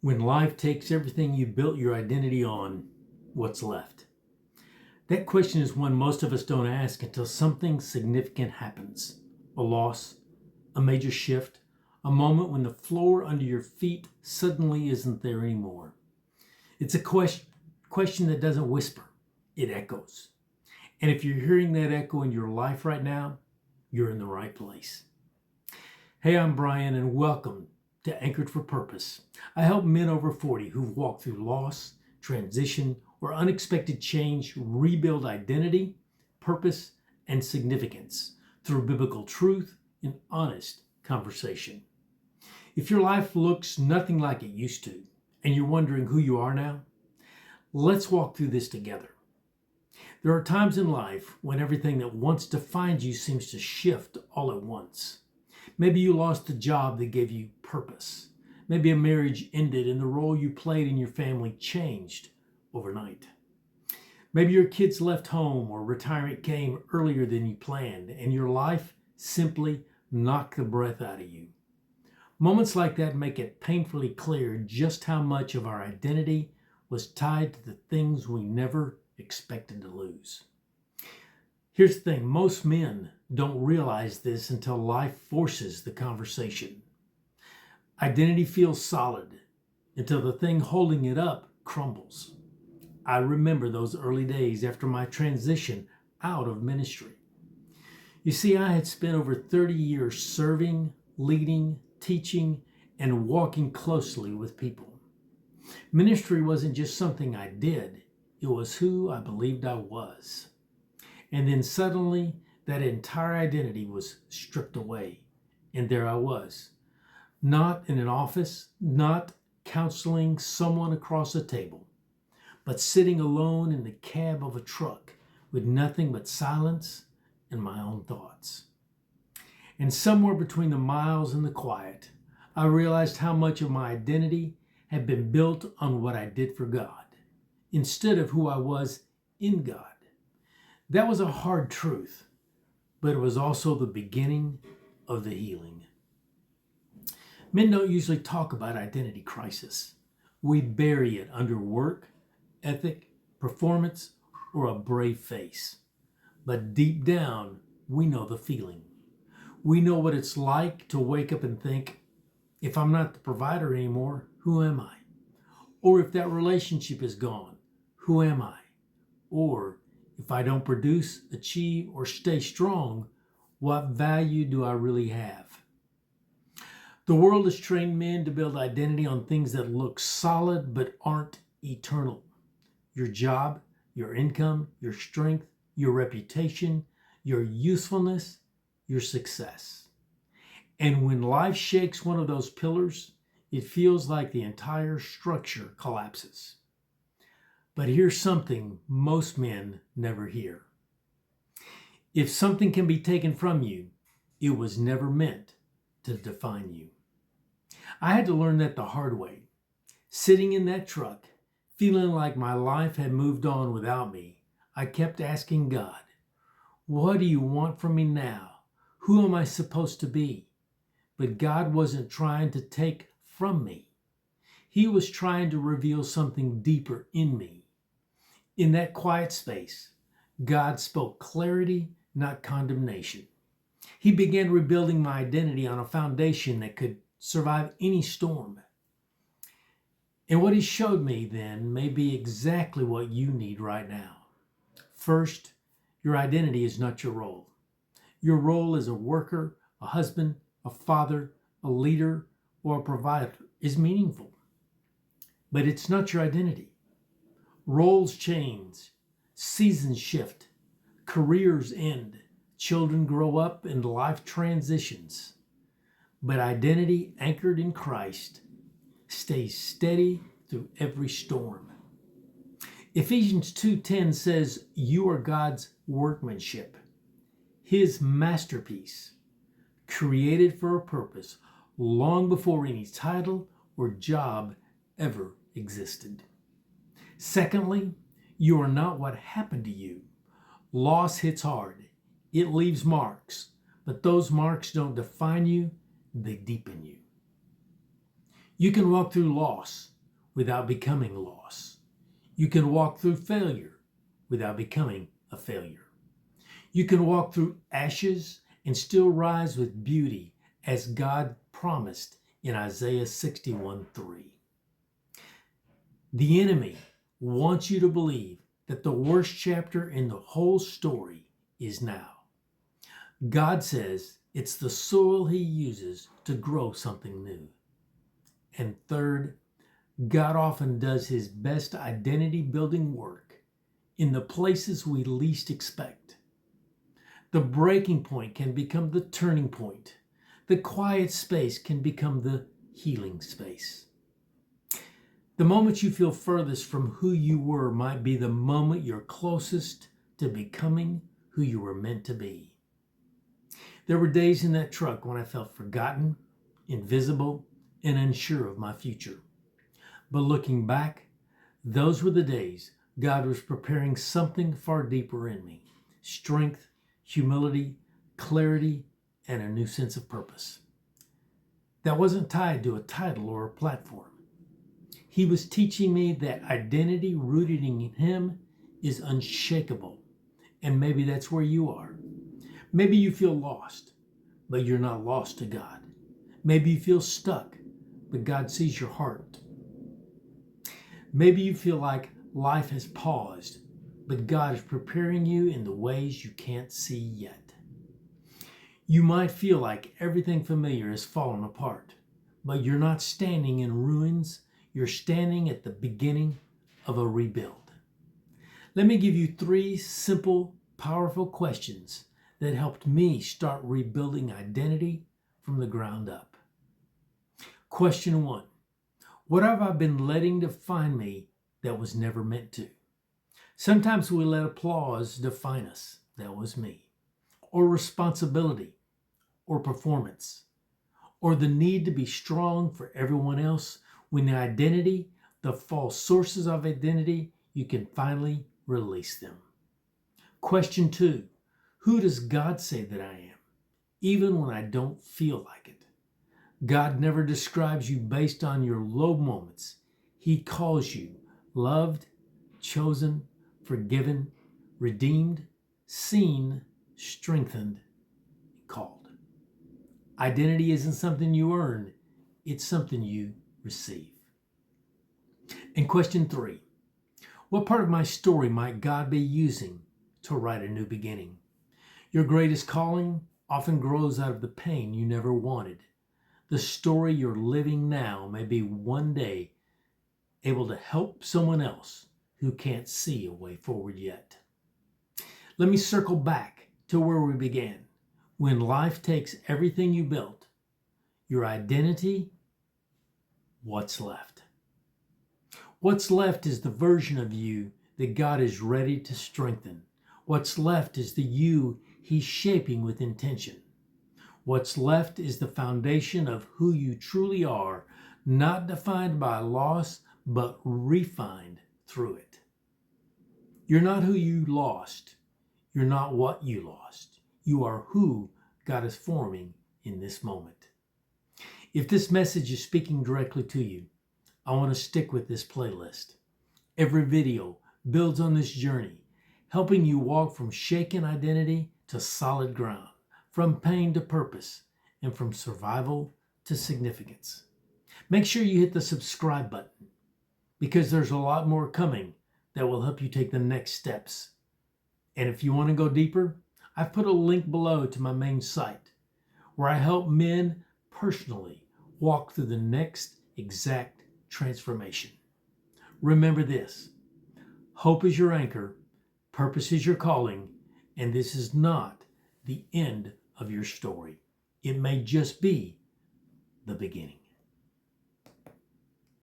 When life takes everything you built your identity on, what's left? That question is one most of us don't ask until something significant happens. A loss, a major shift, a moment when the floor under your feet suddenly isn't there anymore. It's a question that doesn't whisper, it echoes. And if you're hearing that echo in your life right now, you're in the right place. Hey, I'm Brian, and welcome to Anchored for Purpose. I help men over 40 who've walked through loss, transition, or unexpected change rebuild identity, purpose, and significance through biblical truth and honest conversation. If your life looks nothing like it used to, and you're wondering who you are now, let's walk through this together. There are times in life when everything that once defined you seems to shift all at once. Maybe you lost the job that gave you purpose. Maybe a marriage ended and the role you played in your family changed overnight. Maybe your kids left home or retirement came earlier than you planned and your life simply knocked the breath out of you. Moments like that make it painfully clear just how much of our identity was tied to the things we never expected to lose. Here's the thing, most men don't realize this until life forces the conversation. Identity feels solid until the thing holding it up crumbles. I remember those early days after my transition out of ministry. You see, I had spent over 30 years serving, leading, teaching, and walking closely with people. Ministry wasn't just something I did, it was who I believed I was. And then suddenly, that entire identity was stripped away. And there I was, not in an office, not counseling someone across a table, but sitting alone in the cab of a truck with nothing but silence and my own thoughts. And somewhere between the miles and the quiet, I realized how much of my identity had been built on what I did for God, instead of who I was in God. That was a hard truth, but it was also the beginning of the healing. Men don't usually talk about identity crisis. We bury it under work, ethic, performance, or a brave face. But deep down, we know the feeling. We know what it's like to wake up and think, if I'm not the provider anymore, who am I? Or if that relationship is gone, who am I? Or if I don't produce, achieve, or stay strong, what value do I really have? The world has trained men to build identity on things that look solid but aren't eternal. Your job, your income, your strength, your reputation, your usefulness, your success. And when life shakes one of those pillars, it feels like the entire structure collapses. But here's something most men never hear. If something can be taken from you, it was never meant to define you. I had to learn that the hard way. Sitting in that truck, feeling like my life had moved on without me, I kept asking God, what do you want from me now? Who am I supposed to be? But God wasn't trying to take from me. He was trying to reveal something deeper in me. In that quiet space, God spoke clarity, not condemnation. He began rebuilding my identity on a foundation that could survive any storm. And what he showed me then may be exactly what you need right now. First, your identity is not your role. Your role as a worker, a husband, a father, a leader, or a provider is meaningful. But it's not your identity. Roles change, seasons shift, careers end, children grow up, and life transitions. But identity anchored in Christ stays steady through every storm. Ephesians 2:10 says, you are God's workmanship, his masterpiece, created for a purpose long before any title or job ever existed. Secondly, you are not what happened to you. Loss hits hard. It leaves marks, but those marks don't define you, they deepen you. You can walk through loss without becoming loss. You can walk through failure without becoming a failure. You can walk through ashes and still rise with beauty as God promised in Isaiah 61:3. The enemy wants you to believe that the worst chapter in the whole story is now. God says it's the soil he uses to grow something new. And third, God often does his best identity building work in the places we least expect. The breaking point can become the turning point. The quiet space can become the healing space. The moment you feel furthest from who you were might be the moment you're closest to becoming who you were meant to be. There were days in that truck when I felt forgotten, invisible, and unsure of my future. But looking back, those were the days God was preparing something far deeper in me: strength, humility, clarity, and a new sense of purpose. That wasn't tied to a title or a platform. He was teaching me that identity rooted in him is unshakable. And maybe that's where you are. Maybe you feel lost, but you're not lost to God. Maybe you feel stuck, but God sees your heart. Maybe you feel like life has paused, but God is preparing you in the ways you can't see yet. You might feel like everything familiar has fallen apart, but you're not standing in ruins. You're standing at the beginning of a rebuild. Let me give you 3 simple, powerful questions that helped me start rebuilding identity from the ground up. Question 1. What have I been letting define me that was never meant to? Sometimes we let applause define us. That was me. Or responsibility, or performance, or the need to be strong for everyone else, when the identity, the false sources of identity, you can finally release them. Question 2. Who does God say that I am, even when I don't feel like it? God never describes you based on your low moments. He calls you loved, chosen, forgiven, redeemed, seen, strengthened, and called. Identity isn't something you earn, it's something you receive. And question 3. What part of my story might God be using to write a new beginning? Your greatest calling often grows out of the pain you never wanted. The story you're living now may be one day able to help someone else who can't see a way forward yet. Let me circle back to where we began. When life takes everything you built, your identity, what's left? What's left is the version of you that God is ready to strengthen. What's left is the you He's shaping with intention. What's left is the foundation of who you truly are, not defined by loss, but refined through it. You're not who you lost. You're not what you lost. You are who God is forming in this moment. If this message is speaking directly to you, I want to stick with this playlist. Every video builds on this journey, helping you walk from shaken identity to solid ground, from pain to purpose, and from survival to significance. Make sure you hit the subscribe button, because there's a lot more coming that will help you take the next steps. And if you want to go deeper, I've put a link below to my main site, where I help men personally walk through the next exact transformation. Remember this: hope is your anchor, purpose is your calling, and this is not the end of your story. It may just be the beginning.